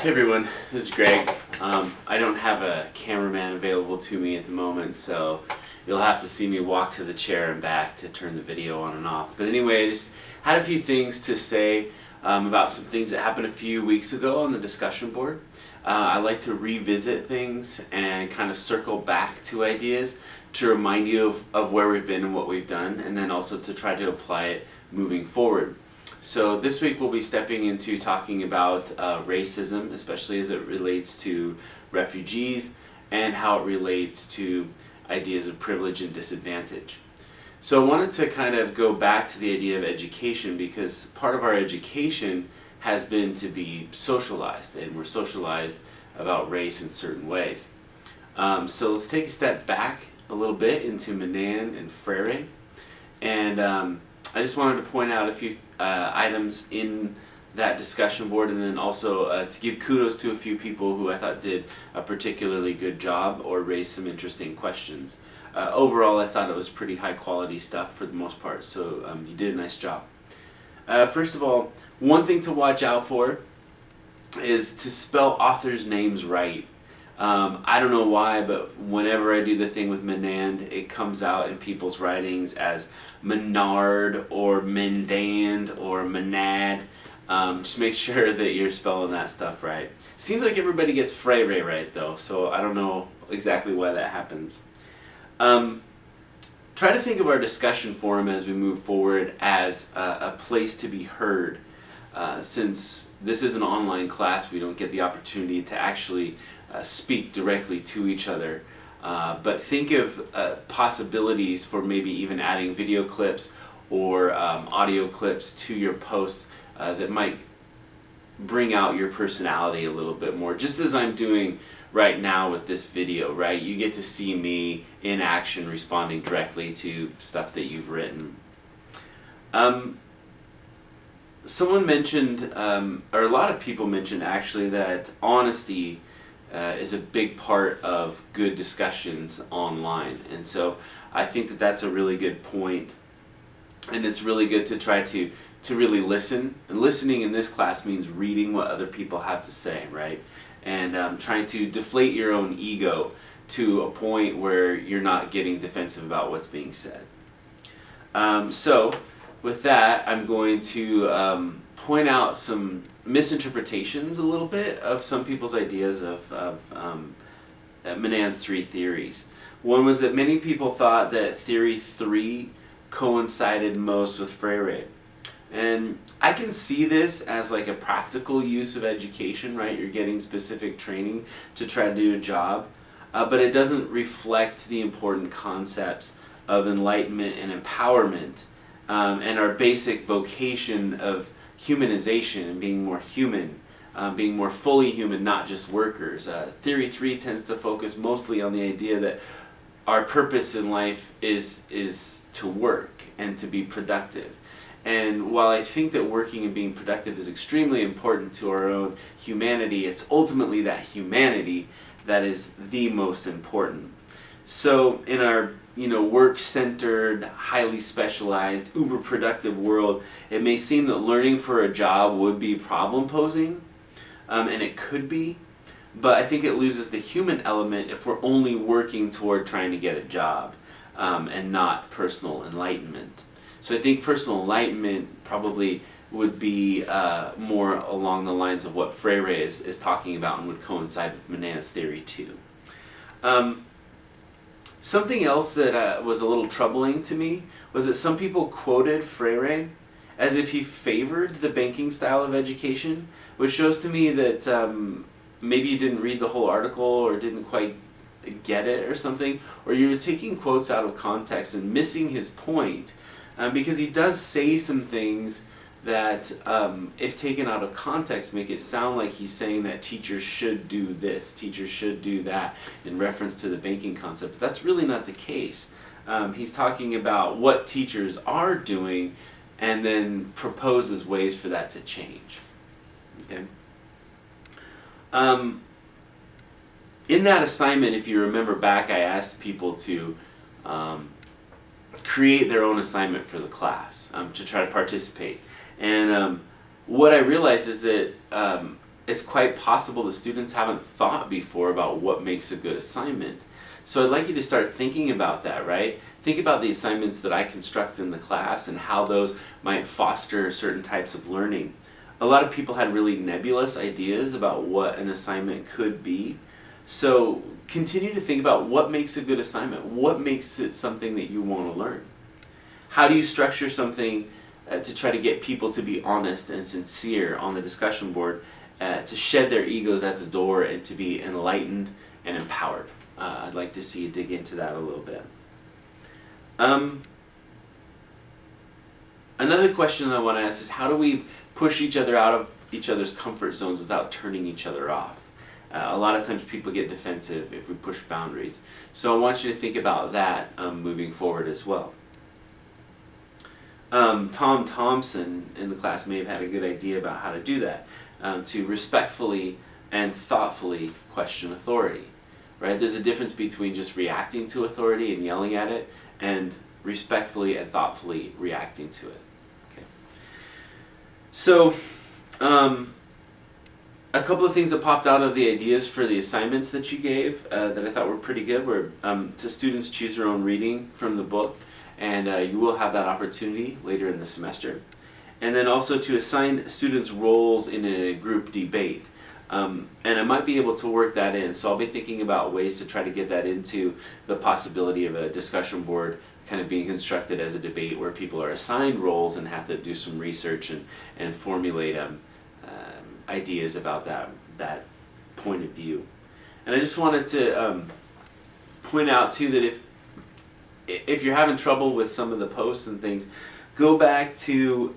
Hey everyone, this is Greg. I don't have a cameraman available to me at the moment, so you'll have to see me walk to the chair and back to turn the video on and off. But anyway, I just had a few things to say about some things that happened a few weeks ago on the discussion board. I like to revisit things and kind of circle back to ideas to remind you of where we've been and what we've done, and then also to try to apply it moving forward. So this week we'll be stepping into talking about racism, especially as it relates to refugees and how it relates to ideas of privilege and disadvantage. So I wanted to kind of go back to the idea of education, because part of our education has been to be socialized, and we're socialized about race in certain ways. So let's take a step back a little bit into Menand and Freire, and I just wanted to point out a few items in that discussion board, and then also to give kudos to a few people who I thought did a particularly good job or raised some interesting questions. Overall, I thought it was pretty high quality stuff for the most part, so you did a nice job. First of all, one thing to watch out for is to spell authors' names right. I don't know why, but whenever I do the thing with Menand, it comes out in people's writings as Menard or Mendand or Menad. Just make sure that you're spelling that stuff right. Seems like everybody gets Freire right though, so I don't know exactly why that happens. Try to think of our discussion forum as we move forward as a place to be heard. Since this is an online class, we don't get the opportunity to actually speak directly to each other. But think of possibilities for maybe even adding video clips or audio clips to your posts that might bring out your personality a little bit more, just as I'm doing right now with this video, right? You get to see me in action responding directly to stuff that you've written. Someone mentioned, or a lot of people mentioned actually, that honesty is a big part of good discussions online, and so I think that that's a really good point, and it's really good to try to really listen. And listening in this class means reading what other people have to say, right? And trying to deflate your own ego to a point where you're not getting defensive about what's being said. So with that, I'm going to point out some misinterpretations a little bit of some people's ideas of Menand's three theories. One was that many people thought that theory 3 coincided most with Freire. And I can see this as like a practical use of education, right? You're getting specific training to try to do a job, but it doesn't reflect the important concepts of enlightenment and empowerment, and our basic vocation of humanization and being more human, being more fully human, not just workers. Theory 3 tends to focus mostly on the idea that our purpose in life is to work and to be productive. And while I think that working and being productive is extremely important to our own humanity, it's ultimately that humanity that is the most important. So in our work-centered, highly specialized, uber-productive world, it may seem that learning for a job would be problem-posing, and it could be, but I think it loses the human element if we're only working toward trying to get a job, and not personal enlightenment. So I think personal enlightenment probably would be more along the lines of what Freire is talking about, and would coincide with Menand's theory too. Something else that was a little troubling to me was that some people quoted Freire as if he favored the banking style of education, which shows to me that maybe you didn't read the whole article or didn't quite get it or something, or you're taking quotes out of context and missing his point, because he does say some things that, if taken out of context, make it sound like he's saying that teachers should do this, teachers should do that, in reference to the banking concept. But that's really not the case. He's talking about what teachers are doing, and then proposes ways for that to change. Okay. In that assignment, if you remember back, I asked people to create their own assignment for the class, to try to participate. And what I realized is that it's quite possible that students haven't thought before about what makes a good assignment. So I'd like you to start thinking about that, right? Think about the assignments that I construct in the class and how those might foster certain types of learning. A lot of people had really nebulous ideas about what an assignment could be. So continue to think about what makes a good assignment. What makes it something that you want to learn? How do you structure something to try to get people to be honest and sincere on the discussion board, to shed their egos at the door and to be enlightened and empowered? I'd like to see you dig into that a little bit. Another question that I want to ask is, how do we push each other out of each other's comfort zones without turning each other off? A lot of times people get defensive if we push boundaries. So I want you to think about that moving forward as well. Tom Thompson in the class may have had a good idea about how to do that, to respectfully and thoughtfully question authority. Right? There's a difference between just reacting to authority and yelling at it, and respectfully and thoughtfully reacting to it. Okay. So, a couple of things that popped out of the ideas for the assignments that you gave that I thought were pretty good were to students choose their own reading from the book, and you will have that opportunity later in the semester. And then also to assign students roles in a group debate. And I might be able to work that in, so I'll be thinking about ways to try to get that into the possibility of a discussion board kind of being constructed as a debate where people are assigned roles and have to do some research and formulate ideas about that point of view. And I just wanted to point out too that if you're having trouble with some of the posts and things, go back to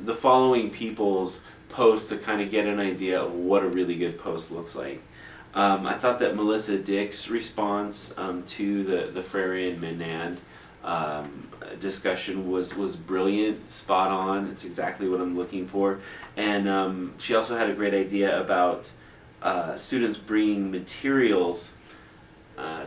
the following people's post to kind of get an idea of what a really good post looks like. I thought that Melissa Dick's response to the FreireMenand discussion was brilliant, spot on. It's exactly what I'm looking for. And she also had a great idea about students bringing materials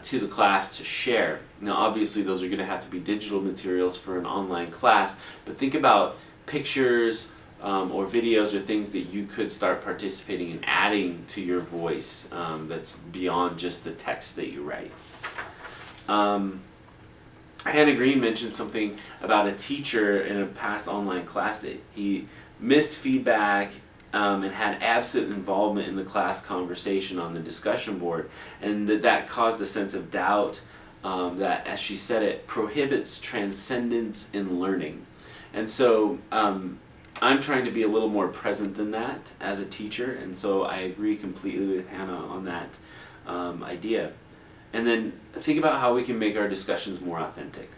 to the class to share. Now obviously those are going to have to be digital materials for an online class, but think about pictures, or videos or things that you could start participating in adding to your voice that's beyond just the text that you write. Hannah Green mentioned something about a teacher in a past online class that he missed feedback and had absent involvement in the class conversation on the discussion board, and that caused a sense of doubt that, as she said it, prohibits transcendence in learning. And so I'm trying to be a little more present than that as a teacher, and so I agree completely with Hannah on that idea. And then think about how we can make our discussions more authentic.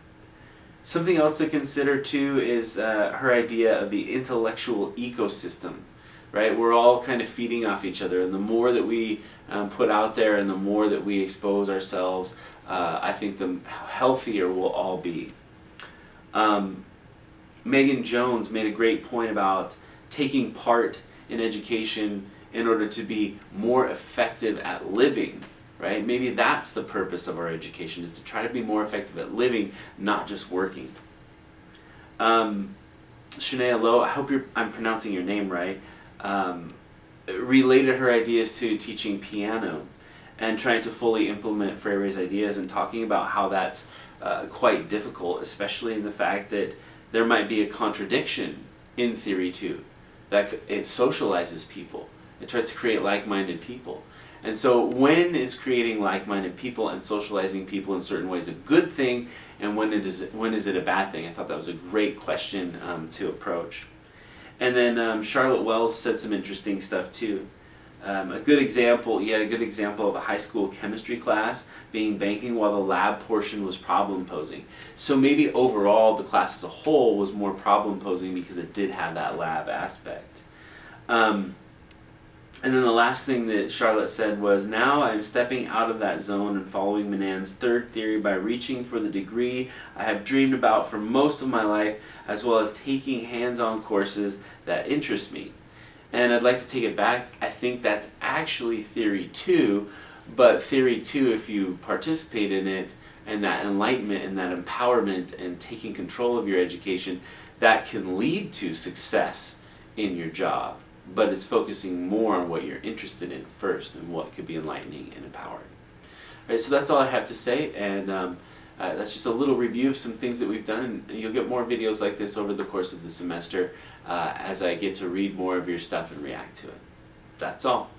Something else to consider too is her idea of the intellectual ecosystem, right? We're all kind of feeding off each other, and the more that we put out there and the more that we expose ourselves, I think the healthier we'll all be. Megan Jones made a great point about taking part in education in order to be more effective at living, right? Maybe that's the purpose of our education, is to try to be more effective at living, not just working. Shania Lowe, I hope I'm pronouncing your name right, related her ideas to teaching piano and trying to fully implement Freire's ideas, and talking about how that's quite difficult, especially in the fact that there might be a contradiction in theory too, that it socializes people. It tries to create like-minded people. And so when is creating like-minded people and socializing people in certain ways a good thing, and when is it a bad thing? I thought that was a great question to approach. And then Charlotte Wells said some interesting stuff too. You had a good example of a high school chemistry class being banking while the lab portion was problem posing. So maybe overall the class as a whole was more problem posing because it did have that lab aspect. And then the last thing that Charlotte said was, now I'm stepping out of that zone and following Menand's third theory by reaching for the degree I have dreamed about for most of my life, as well as taking hands-on courses that interest me. And I'd like to take it back. I think that's actually theory 2, but theory 2, if you participate in it, and that enlightenment and that empowerment and taking control of your education, that can lead to success in your job. but it's focusing more on what you're interested in first and what could be enlightening and empowering. All right, so that's all I have to say, and that's just a little review of some things that we've done, and you'll get more videos like this over the course of the semester as I get to read more of your stuff and react to it. That's all.